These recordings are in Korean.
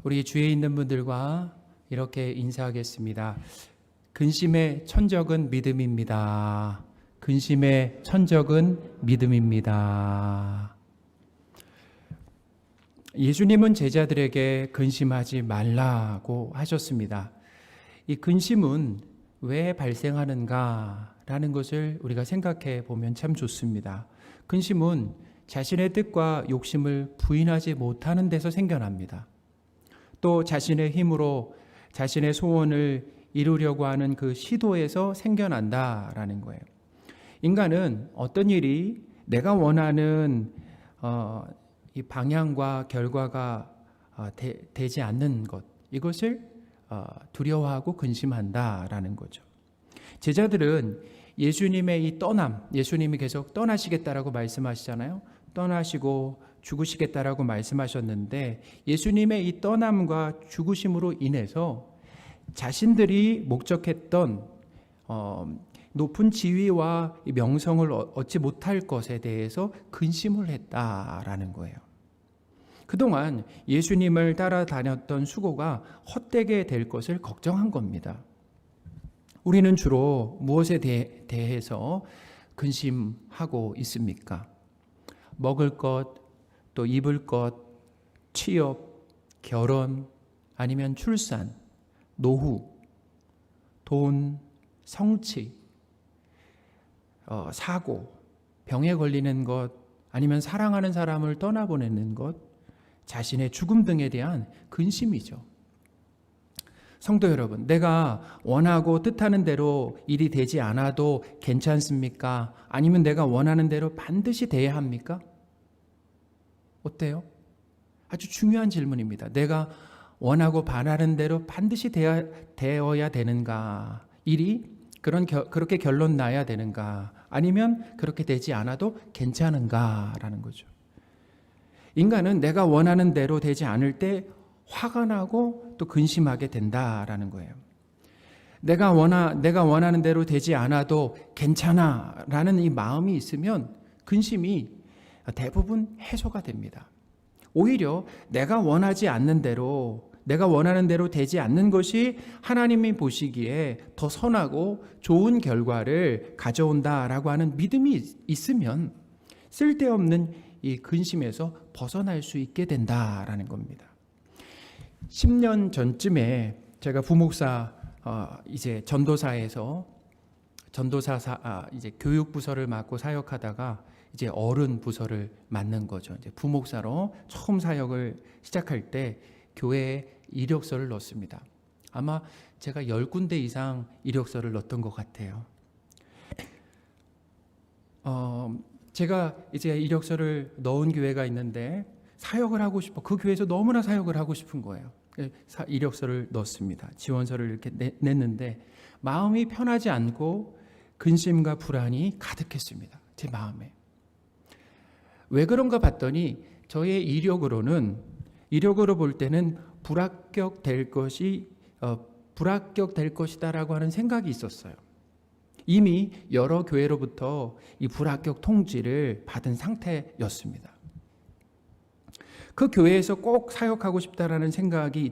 우리 주위에 있는 분들과 이렇게 인사하겠습니다. 근심의 천적은 믿음입니다. 근심의 천적은 믿음입니다. 예수님은 제자들에게 근심하지 말라고 하셨습니다. 이 근심은 왜 발생하는가라는 것을 우리가 생각해 보면 참 좋습니다. 근심은 자신의 뜻과 욕심을 부인하지 못하는 데서 생겨납니다. 또 자신의 힘으로 자신의 소원을 이루려고 하는 그 시도에서 생겨난다라는 거예요. 인간은 어떤 일이 내가 원하는 이 방향과 결과가 되지 않는 것, 이것을 두려워하고 근심한다라는 거죠. 제자들은 예수님의 이 떠남, 예수님이 계속 떠나시겠다라고 말씀하시잖아요. 떠나시고 죽으시겠다라고 말씀하셨는데 예수님의 이 떠남과 죽으심으로 인해서 자신들이 목적했던 높은 지위와 명성을 얻지 못할 것에 대해서 근심을 했다라는 거예요. 그동안 예수님을 따라다녔던 수고가 헛되게 될 것을 걱정한 겁니다. 우리는 주로 무엇에 대해서 근심하고 있습니까? 먹을 것, 또 입을 것, 취업, 결혼, 아니면 출산, 노후, 돈, 성취, 사고, 병에 걸리는 것, 아니면 사랑하는 사람을 떠나보내는 것, 자신의 죽음 등에 대한 근심이죠. 성도 여러분, 내가 원하고 뜻하는 대로 일이 되지 않아도 괜찮습니까? 아니면 내가 원하는 대로 반드시 돼야 합니까? 어때요? 아주 중요한 질문입니다. 내가 원하고 바라는 대로 반드시 되어야 되는가? 일이 그렇게 결론 나야 되는가? 아니면 그렇게 되지 않아도 괜찮은가라는 거죠. 인간은 내가 원하는 대로 되지 않을 때 화가 나고 또 근심하게 된다라는 거예요. 내가 원하는 대로 되지 않아도 괜찮아라는 이 마음이 있으면 근심이 대부분 해소가 됩니다. 오히려 내가 원하지 않는 대로, 내가 원하는 대로 되지 않는 것이 하나님이 보시기에 더 선하고 좋은 결과를 가져온다라고 하는 믿음이 있으면 쓸데없는 이 근심에서 벗어날 수 있게 된다라는 겁니다. 10년 전쯤에 제가 부목사 이제 전도사에서 이제 교육부서를 맡고 사역하다가 이제 어른 부서를 맡는 거죠. 이제 부목사로 처음 사역을 시작할 때 교회에 이력서를 넣었습니다. 아마 제가 10군데 이상 이력서를 넣었던 것 같아요. 제가 이제 이력서를 넣은 교회가 있는데 사역을 하고 싶어, 그 교회에서 너무나 사역을 하고 싶은 거예요. 이력서를 넣었습니다. 지원서를 이렇게 냈는데 마음이 편하지 않고 근심과 불안이 가득했습니다. 제 마음에. 왜 그런가 봤더니 저의 이력으로 볼 때는 불합격될 것이다라고 하는 생각이 있었어요. 이미 여러 교회로부터 이 불합격 통지를 받은 상태였습니다. 그 교회에서 꼭 사역하고 싶다라는 생각이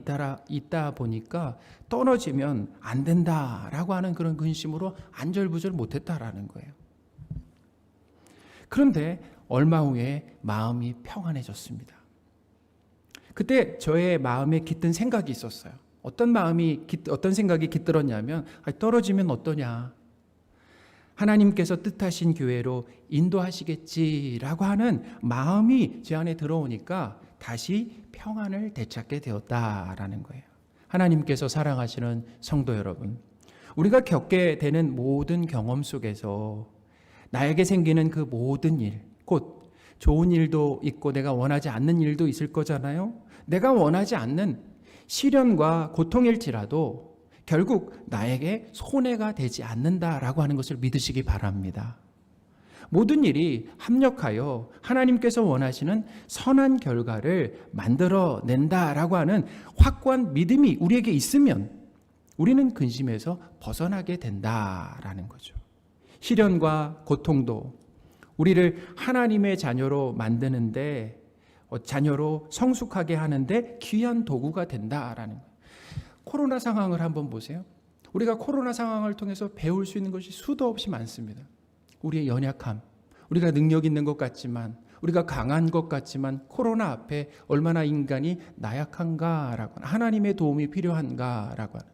있다 보니까 떨어지면 안 된다라고 하는 그런 근심으로 안절부절 못했다라는 거예요. 그런데 얼마 후에 마음이 평안해졌습니다. 그때 저의 마음에 깃든 생각이 있었어요. 어떤 생각이 깃들었냐면 떨어지면 어떠냐? 하나님께서 뜻하신 교회로 인도하시겠지라고 하는 마음이 제 안에 들어오니까 다시 평안을 되찾게 되었다라는 거예요. 하나님께서 사랑하시는 성도 여러분, 우리가 겪게 되는 모든 경험 속에서 나에게 생기는 그 모든 일, 곧 좋은 일도 있고 내가 원하지 않는 일도 있을 거잖아요. 내가 원하지 않는 시련과 고통일지라도 결국 나에게 손해가 되지 않는다라고 하는 것을 믿으시기 바랍니다. 모든 일이 합력하여 하나님께서 원하시는 선한 결과를 만들어낸다라고 하는 확고한 믿음이 우리에게 있으면 우리는 근심에서 벗어나게 된다라는 거죠. 시련과 고통도 우리를 하나님의 자녀로 만드는데 자녀로 성숙하게 하는데 귀한 도구가 된다라는 거예요. 코로나 상황을 한번 보세요. 우리가 코로나 상황을 통해서 배울 수 있는 것이 수도 없이 많습니다. 우리의 연약함, 우리가 능력 있는 것 같지만, 우리가 강한 것 같지만 코로나 앞에 얼마나 인간이 나약한가라고 하는, 하나님의 도움이 필요한가라고 하는.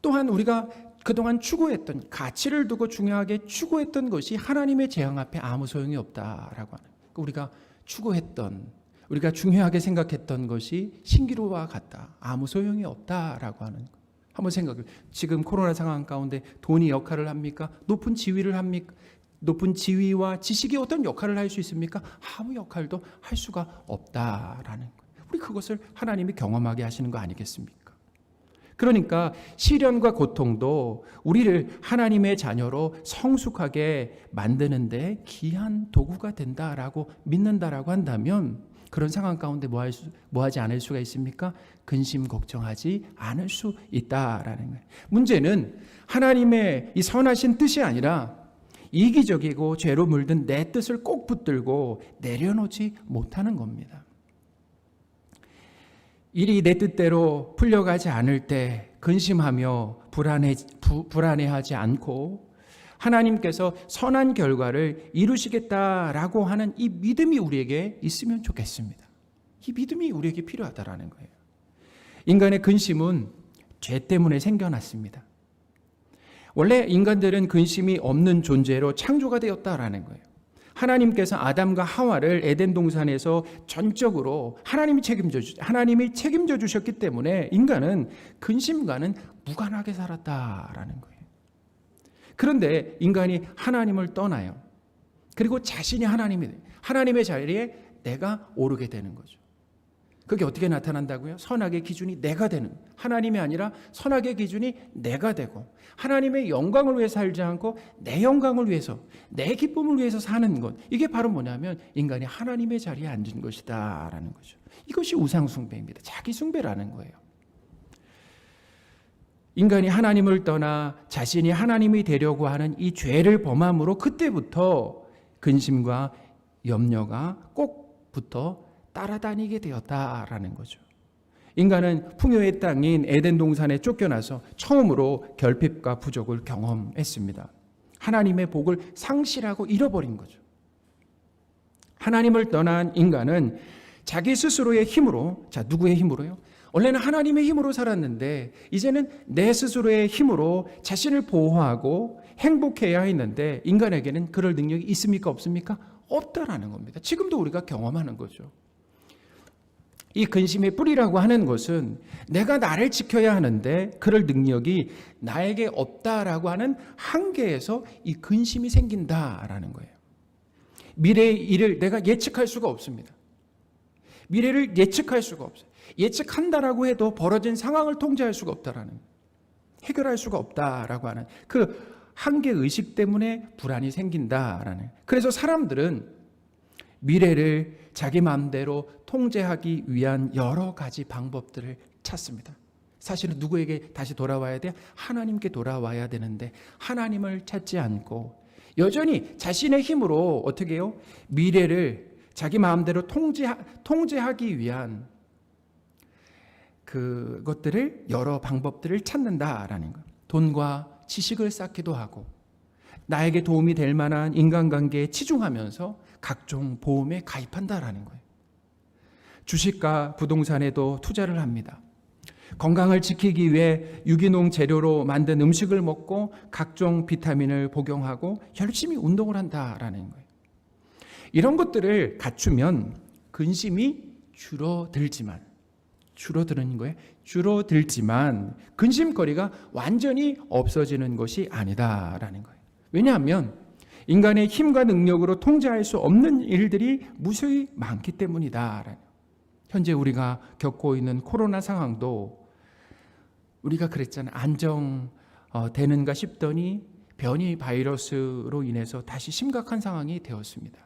또한 우리가 그동안 추구했던, 가치를 두고 중요하게 추구했던 것이 하나님의 재앙 앞에 아무 소용이 없다라고 하는. 우리가 추구했던, 우리가 중요하게 생각했던 것이 신기루와 같다, 아무 소용이 없다라고 하는 것. 한번 생각해. 지금 코로나 상황 가운데 돈이 역할을 합니까? 높은 지위를 합니까? 높은 지위와 지식이 어떤 역할을 할 수 있습니까? 아무 역할도 할 수가 없다라는 거예요. 우리 그것을 하나님이 경험하게 하시는 거 아니겠습니까? 그러니까 시련과 고통도 우리를 하나님의 자녀로 성숙하게 만드는데 귀한 도구가 된다라고 믿는다라고 한다면, 그런 상황 가운데 뭐 하지 않을 수가 있습니까? 근심 걱정하지 않을 수 있다라는 거예요. 문제는 하나님의 이 선하신 뜻이 아니라 이기적이고 죄로 물든 내 뜻을 꼭 붙들고 내려놓지 못하는 겁니다. 일이 내 뜻대로 풀려가지 않을 때 근심하며 불안해하지 않고 하나님께서 선한 결과를 이루시겠다라고 하는 이 믿음이 우리에게 있으면 좋겠습니다. 이 믿음이 우리에게 필요하다라는 거예요. 인간의 근심은 죄 때문에 생겨났습니다. 원래 인간들은 근심이 없는 존재로 창조가 되었다라는 거예요. 하나님께서 아담과 하와를 에덴 동산에서 전적으로 하나님이 책임져 주셨기 때문에 인간은 근심과는 무관하게 살았다라는 거예요. 그런데 인간이 하나님을 떠나요. 그리고 자신이 하나님의 자리에 내가 오르게 되는 거죠. 그게 어떻게 나타난다고요? 선악의 기준이 내가 되는, 하나님이 아니라 선악의 기준이 내가 되고, 하나님의 영광을 위해 살지 않고 내 영광을 위해서, 내 기쁨을 위해서 사는 것, 이게 바로 뭐냐면 인간이 하나님의 자리에 앉은 것이다 라는 거죠. 이것이 우상숭배입니다. 자기 숭배라는 거예요. 인간이 하나님을 떠나 자신이 하나님이 되려고 하는 이 죄를 범함으로 그때부터 근심과 염려가 꼭 붙어 따라다니게 되었다라는 거죠. 인간은 풍요의 땅인 에덴 동산에 쫓겨나서 처음으로 결핍과 부족을 경험했습니다. 하나님의 복을 상실하고 잃어버린 거죠. 하나님을 떠난 인간은 자기 스스로의 힘으로, 자, 누구의 힘으로요? 원래는 하나님의 힘으로 살았는데 이제는 내 스스로의 힘으로 자신을 보호하고 행복해야 했는데 인간에게는 그럴 능력이 있습니까? 없습니까? 없다라는 겁니다. 지금도 우리가 경험하는 거죠. 이 근심의 뿌리라고 하는 것은 내가 나를 지켜야 하는데 그럴 능력이 나에게 없다라고 하는 한계에서 이 근심이 생긴다라는 거예요. 미래의 일을 내가 예측할 수가 없습니다. 미래를 예측할 수가 없어요. 예측한다라고 해도 벌어진 상황을 통제할 수가 없다라는 거예요. 해결할 수가 없다라고 하는 그 한계의식 때문에 불안이 생긴다라는 거예요. 그래서 사람들은 미래를 자기 마음대로 통제하기 위한 여러 가지 방법들을 찾습니다. 사실은 누구에게 다시 돌아와야 돼요? 하나님께 돌아와야 되는데 하나님을 찾지 않고 여전히 자신의 힘으로 어떻게 해요? 미래를 자기 마음대로 통제하기 위한 그것들을, 여러 방법들을 찾는다라는 것. 돈과 지식을 쌓기도 하고 나에게 도움이 될 만한 인간관계에 치중하면서 각종 보험에 가입한다라는 거예요. 주식과 부동산에도 투자를 합니다. 건강을 지키기 위해 유기농 재료로 만든 음식을 먹고 각종 비타민을 복용하고 열심히 운동을 한다라는 거예요. 이런 것들을 갖추면 근심이 줄어들지만 근심거리가 완전히 없어지는 것이 아니다라는 거예요. 왜냐하면 인간의 힘과 능력으로 통제할 수 없는 일들이 무수히 많기 때문이다. 현재 우리가 겪고 있는 코로나 상황도 우리가 그랬잖아요. 안정되는가 싶더니 변이 바이러스로 인해서 다시 심각한 상황이 되었습니다.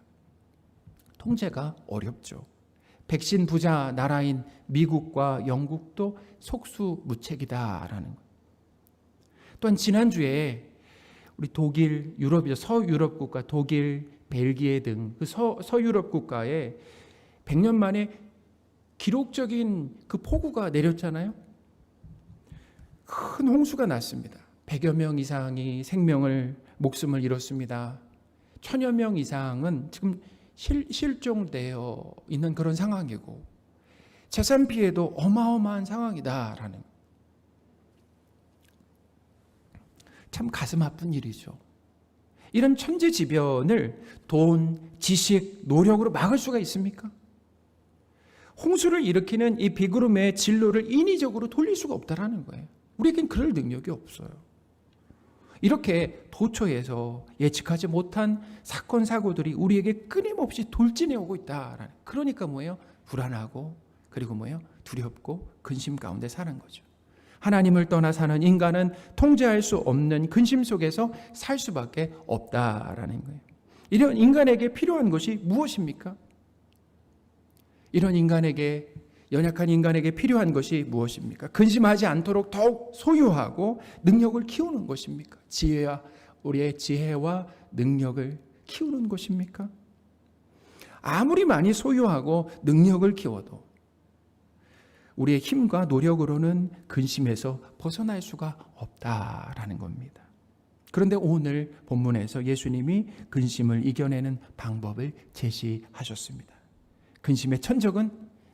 통제가 어렵죠. 백신 부자 나라인 미국과 영국도 속수무책이다라는 것. 또한 지난주에 우리 독일, 서유럽 국가, 독일, 벨기에 등 그 서유럽 국가에 100년 만에 기록적인 그 폭우가 내렸잖아요. 큰 홍수가 났습니다. 100여 명 이상이 목숨을 잃었습니다. 1000여 명 이상은 지금 실종되어 있는 그런 상황이고, 재산 피해도 어마어마한 상황이다라는, 참 가슴 아픈 일이죠. 이런 천재지변을 돈, 지식, 노력으로 막을 수가 있습니까? 홍수를 일으키는 이 비구름의 진로를 인위적으로 돌릴 수가 없다라는 거예요. 우리에겐 그럴 능력이 없어요. 이렇게 도처에서 예측하지 못한 사건, 사고들이 우리에게 끊임없이 돌진해 오고 있다라는, 그러니까 뭐예요? 불안하고, 그리고 뭐예요? 두렵고 근심 가운데 사는 거죠. 하나님을 떠나 사는 인간은 통제할 수 없는 근심 속에서 살 수밖에 없다라는 거예요. 이런 인간에게 필요한 것이 무엇입니까? 이런 인간에게, 연약한 인간에게 필요한 것이 무엇입니까? 근심하지 않도록 더욱 소유하고 능력을 키우는 것입니까? 우리의 지혜와 능력을 키우는 것입니까? 아무리 많이 소유하고 능력을 키워도 우리의 힘과 노력으로는 근심에서 벗어날 수가 없다라는 겁니다. 그런데 오늘 본문에서 예수님이 근심을 이겨내는 방법을 제시하셨습니다. 근심의 천적은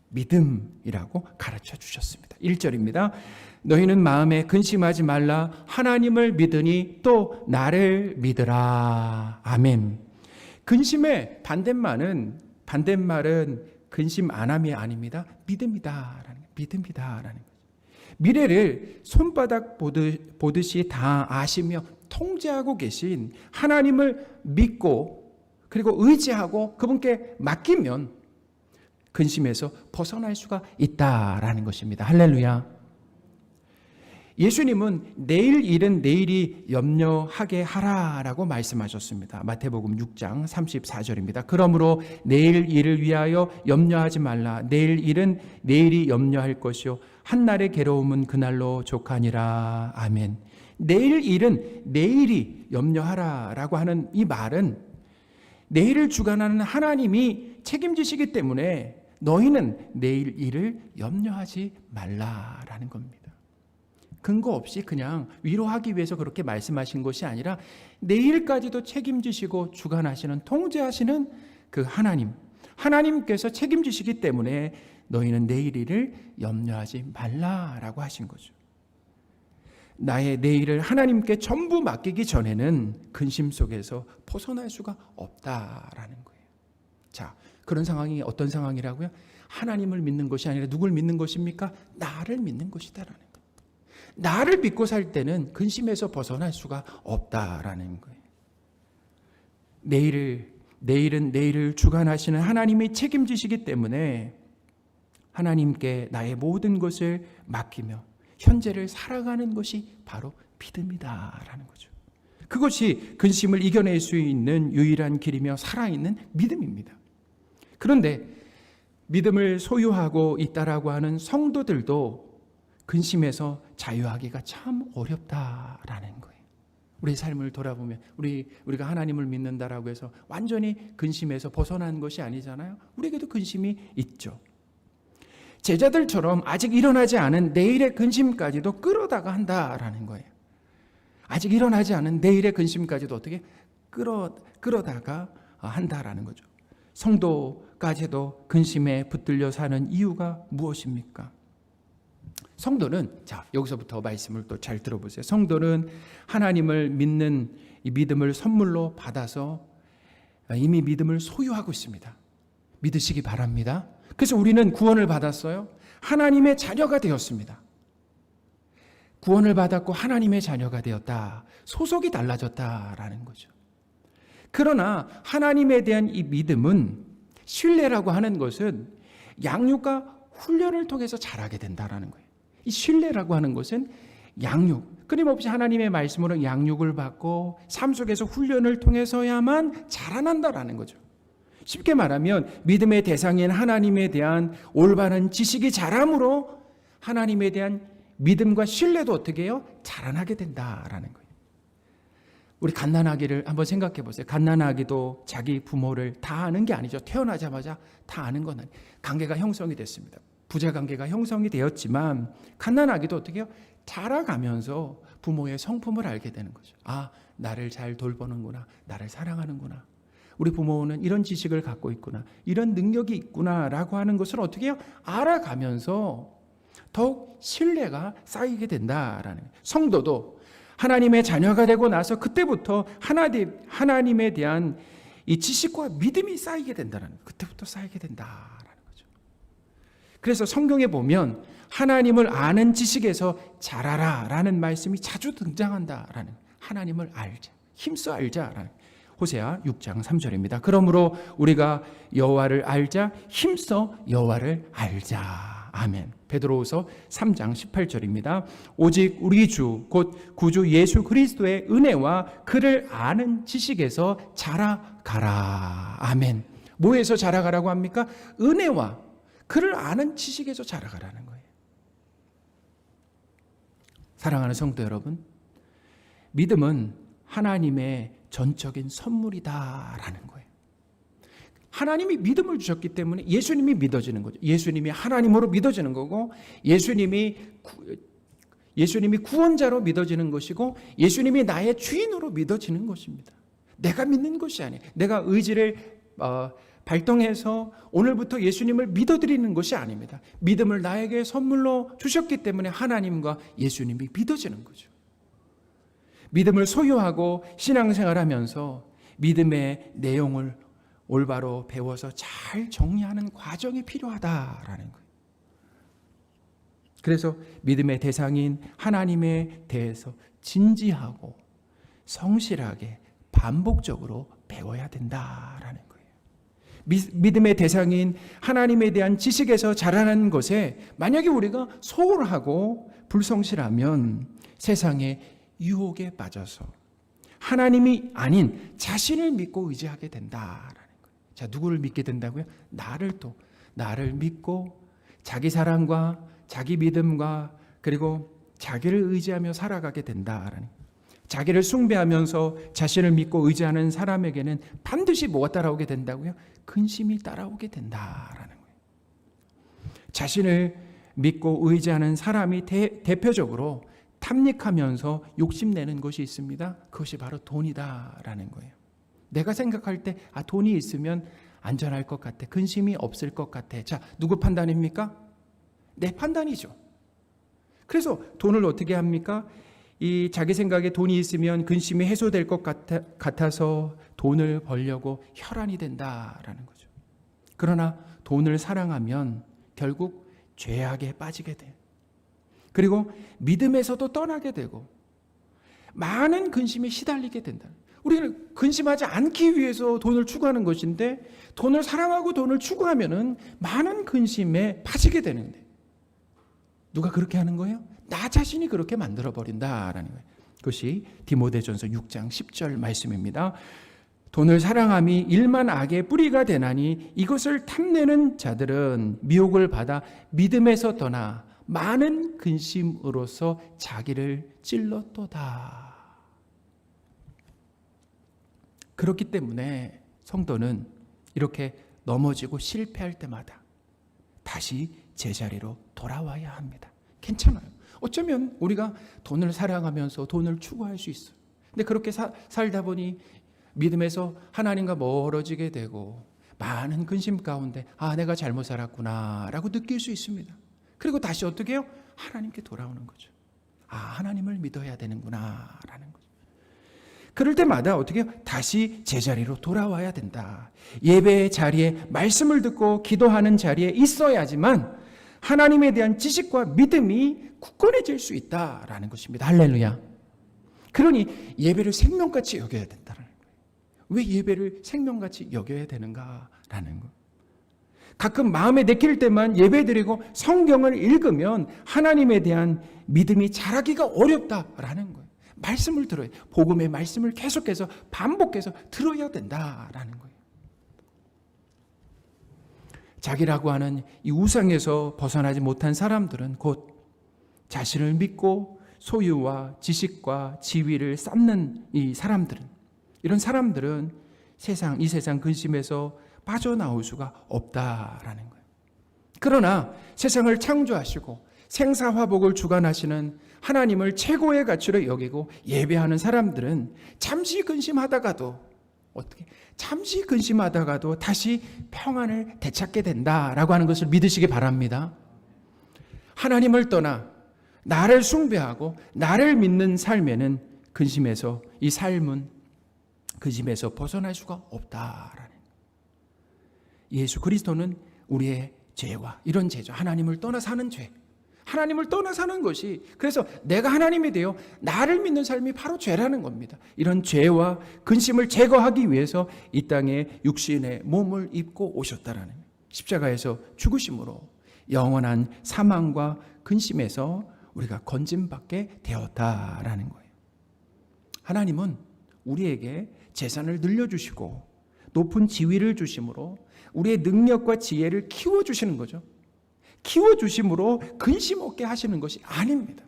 믿음이라고 가르쳐 주셨습니다. 1절입니다. 너희는 마음에 근심하지 말라. 하나님을 믿으니 또 나를 믿으라. 아멘. 근심의 반대말은 근심 안 함이 아닙니다. 믿음이다라는 거예요. 믿음이다라는 거죠. 미래를 손바닥 보듯이 다 아시며 통제하고 계신 하나님을 믿고, 그리고 의지하고 그분께 맡기면 근심에서 벗어날 수가 있다라는 것입니다. 할렐루야. 예수님은 내일 일은 내일이 염려하게 하라라고 말씀하셨습니다. 마태복음 6장 34절입니다. 그러므로 내일 일을 위하여 염려하지 말라. 내일 일은 내일이 염려할 것이요 한날의 괴로움은 그날로 족하니라. 아멘. 내일 일은 내일이 염려하라라고 하는 이 말은 내일을 주관하는 하나님이 책임지시기 때문에 너희는 내일 일을 염려하지 말라라는 겁니다. 근거 없이 그냥 위로하기 위해서 그렇게 말씀하신 것이 아니라 내일까지도 책임지시고 주관하시는, 통제하시는 그 하나님께서 책임지시기 때문에 너희는 내일 일을 염려하지 말라라고 하신 거죠. 나의 내일을 하나님께 전부 맡기기 전에는 근심 속에서 벗어날 수가 없다라는 거예요. 자, 그런 상황이 어떤 상황이라고요? 하나님을 믿는 것이 아니라 누굴 믿는 것입니까? 나를 믿는 것이다라는 거예요. 나를 믿고 살 때는 근심에서 벗어날 수가 없다라는 거예요. 내일은 내일을 주관하시는 하나님이 책임지시기 때문에 하나님께 나의 모든 것을 맡기며 현재를 살아가는 것이 바로 믿음이다라는 거죠. 그것이 근심을 이겨낼 수 있는 유일한 길이며 살아있는 믿음입니다. 그런데 믿음을 소유하고 있다라고 하는 성도들도 근심에서 자유하기가 참 어렵다라는 거예요. 우리 삶을 돌아보면 우리가 하나님을 믿는다라고 해서 완전히 근심에서 벗어난 것이 아니잖아요. 우리에게도 근심이 있죠. 제자들처럼 아직 일어나지 않은 내일의 근심까지도 끌어다가 한다라는 거예요. 아직 일어나지 않은 내일의 근심까지도 어떻게 끌어다가 한다라는 거죠. 성도까지도 근심에 붙들려 사는 이유가 무엇입니까? 성도는, 자, 여기서부터 말씀을 또 잘 들어보세요. 성도는 하나님을 믿는 이 믿음을 선물로 받아서 이미 믿음을 소유하고 있습니다. 믿으시기 바랍니다. 그래서 우리는 구원을 받았어요. 하나님의 자녀가 되었습니다. 구원을 받았고 하나님의 자녀가 되었다. 소속이 달라졌다라는 거죠. 그러나 하나님에 대한 이 믿음은, 신뢰라고 하는 것은 양육과 훈련을 통해서 자라게 된다라는 거예요. 이 신뢰라고 하는 것은 양육, 끊임없이 하나님의 말씀으로 양육을 받고 삶 속에서 훈련을 통해서야만 자라난다라는 거죠. 쉽게 말하면 믿음의 대상인 하나님에 대한 올바른 지식이 자람으로 하나님에 대한 믿음과 신뢰도 어떻게 해요? 자라나게 된다라는 거예요. 우리 갓난아기를 한번 생각해 보세요. 갓난아기도 자기 부모를 다 아는 게 아니죠. 태어나자마자 다 아는 건 아니에요. 관계가 형성이 됐습니다. 부자 관계가 형성이 되었지만 갓난아기도 어떻게 해요? 자라가면서 부모의 성품을 알게 되는 거죠. 아, 나를 잘 돌보는구나. 나를 사랑하는구나. 우리 부모는 이런 지식을 갖고 있구나. 이런 능력이 있구나라고 하는 것을 어떻게 해요? 알아가면서 더욱 신뢰가 쌓이게 된다라는 거예요. 성도도 하나님의 자녀가 되고 나서 그때부터 하나님에 대한 이 지식과 믿음이 쌓이게 된다는 거예요. 그때부터 쌓이게 된다라는 거죠. 그래서 성경에 보면 하나님을 아는 지식에서 자라라라는 말씀이 자주 등장한다라는 거예요. 하나님을 알자, 힘써 알자라는 호세아 6장 3절입니다. 그러므로 우리가 여호와를 알자, 힘써 여호와를 알자. 아멘. 베드로후서 3장 18절입니다. 오직 우리 주 곧 구주 예수 그리스도의 은혜와 그를 아는 지식에서 자라가라. 아멘. 뭐에서 자라가라고 합니까? 은혜와 그를 아는 지식에서 자라가라는 거예요. 사랑하는 성도 여러분, 믿음은 하나님의 전적인 선물이다라는 거예요. 하나님이 믿음을 주셨기 때문에 예수님이 믿어지는 거죠. 예수님이 하나님으로 믿어지는 거고, 예수님이 구원자로 믿어지는 것이고, 예수님이 나의 주인으로 믿어지는 것입니다. 내가 믿는 것이 아니에요. 내가 의지를 발동해서 오늘부터 예수님을 믿어드리는 것이 아닙니다. 믿음을 나에게 선물로 주셨기 때문에 하나님과 예수님이 믿어지는 거죠. 믿음을 소유하고 신앙생활하면서 믿음의 내용을 올바로 배워서 잘 정리하는 과정이 필요하다라는 거예요. 그래서 믿음의 대상인 하나님에 대해서 진지하고 성실하게 반복적으로 배워야 된다라는 거예요. 믿음의 대상인 하나님에 대한 지식에서 자라는 것에 만약에 우리가 소홀하고 불성실하면 세상의 유혹에 빠져서 하나님이 아닌 자신을 믿고 의지하게 된다라는 거예요. 자, 누구를 믿게 된다고요? 나를 믿고 자기 사랑과 자기 믿음과 그리고 자기를 의지하며 살아가게 된다라는 거예요. 자기를 숭배하면서 자신을 믿고 의지하는 사람에게는 반드시 뭐가 따라오게 된다고요? 근심이 따라오게 된다라는 거예요. 자신을 믿고 의지하는 사람이 대표적으로 탐닉하면서 욕심내는 것이 있습니다. 그것이 바로 돈이다라는 거예요. 내가 생각할 때 돈이 있으면 안전할 것 같아. 근심이 없을 것 같아. 자, 누구 판단입니까? 내 판단이죠. 그래서 돈을 어떻게 합니까? 이 자기 생각에 돈이 있으면 근심이 해소될 것 같아서 돈을 벌려고 혈안이 된다라는 거죠. 그러나 돈을 사랑하면 결국 죄악에 빠지게 돼요. 그리고 믿음에서도 떠나게 되고 많은 근심에 시달리게 된다. 우리는 근심하지 않기 위해서 돈을 추구하는 것인데 돈을 사랑하고 돈을 추구하면은 많은 근심에 빠지게 되는데 누가 그렇게 하는 거예요? 나 자신이 그렇게 만들어버린다라는 거예요. 그것이 디모데전서 6장 10절 말씀입니다. 돈을 사랑함이 일만 악의 뿌리가 되나니 이것을 탐내는 자들은 미혹을 받아 믿음에서 떠나 많은 근심으로서 자기를 찔렀도다. 그렇기 때문에 성도는 이렇게 넘어지고 실패할 때마다 다시 제자리로 돌아와야 합니다. 괜찮아요. 어쩌면 우리가 돈을 사랑하면서 돈을 추구할 수 있어요. 근데 그렇게 살다 보니 믿음에서 하나님과 멀어지게 되고 많은 근심 가운데 내가 잘못 살았구나 라고 느낄 수 있습니다. 그리고 다시 어떻게 해요? 하나님께 돌아오는 거죠. 하나님을 믿어야 되는구나 라는 거죠. 그럴 때마다 어떻게 해요? 다시 제자리로 돌아와야 된다. 예배의 자리에 말씀을 듣고 기도하는 자리에 있어야지만 하나님에 대한 지식과 믿음이 굳건해질 수 있다라는 것입니다. 할렐루야. 그러니 예배를 생명같이 여겨야 된다는 거예요. 왜 예배를 생명같이 여겨야 되는가라는 거. 가끔 마음에 내킬 때만 예배드리고 성경을 읽으면 하나님에 대한 믿음이 자라기가 어렵다라는 거예요. 말씀을 들어야 돼요. 복음의 말씀을 계속해서 반복해서 들어야 된다라는 거예요. 자기라고 하는 이 우상에서 벗어나지 못한 사람들은 곧 자신을 믿고 소유와 지식과 지위를 쌓는 이 사람들은, 이런 사람들은 이 세상 근심에서 빠져나올 수가 없다라는 거예요. 그러나 세상을 창조하시고 생사화복을 주관하시는 하나님을 최고의 가치로 여기고 예배하는 사람들은 잠시 근심하다가도 다시 평안을 되찾게 된다라고 하는 것을 믿으시기 바랍니다. 하나님을 떠나 나를 숭배하고 나를 믿는 삶에는 이 삶은 근심에서 벗어날 수가 없다라는. 예수 그리스도는 우리의 죄와 이런 죄죠. 하나님을 떠나 사는 죄. 하나님을 떠나 사는 것이, 그래서 내가 하나님이 되어 나를 믿는 삶이 바로 죄라는 겁니다. 이런 죄와 근심을 제거하기 위해서 이 땅에 육신의 몸을 입고 오셨다라는, 십자가에서 죽으심으로 영원한 사망과 근심에서 우리가 건짐받게 되었다라는 거예요. 하나님은 우리에게 재산을 늘려주시고 높은 지위를 주심으로 우리의 능력과 지혜를 키워주시는 거죠. 키워주심으로 근심 없게 하시는 것이 아닙니다.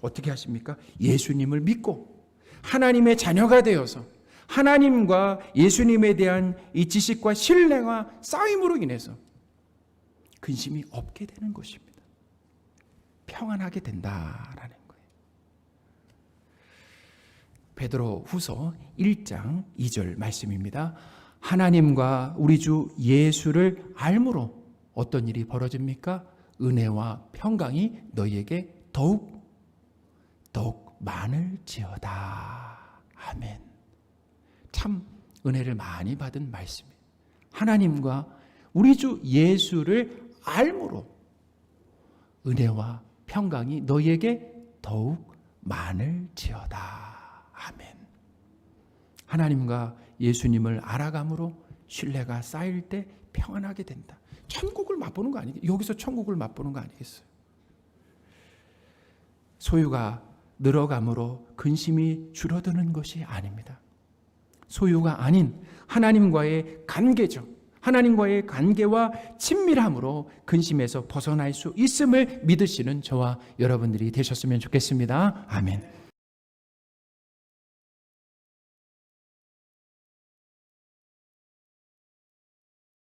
어떻게 하십니까? 예수님을 믿고 하나님의 자녀가 되어서 하나님과 예수님에 대한 이 지식과 신뢰와 쌓임으로 인해서 근심이 없게 되는 것입니다. 평안하게 된다라는 거예요. 베드로 후서 1장 2절 말씀입니다. 하나님과 우리 주 예수를 알므로 어떤 일이 벌어집니까? 은혜와 평강이 너희에게 더욱 많을지어다. 아멘. 참 은혜를 많이 받은 말씀이에요. 하나님과 우리 주 예수를 알므로 은혜와 평강이 너희에게 더욱 많을지어다. 아멘. 하나님과 예수님을 알아감으로 신뢰가 쌓일 때 평안하게 된다. 천국을 맛보는 거 아니겠어요? 여기서 천국을 맛보는 거 아니겠어요? 소유가 늘어감으로 근심이 줄어드는 것이 아닙니다. 소유가 아닌 하나님과의 관계죠. 하나님과의 관계와 친밀함으로 근심에서 벗어날 수 있음을 믿으시는 저와 여러분들이 되셨으면 좋겠습니다. 아멘.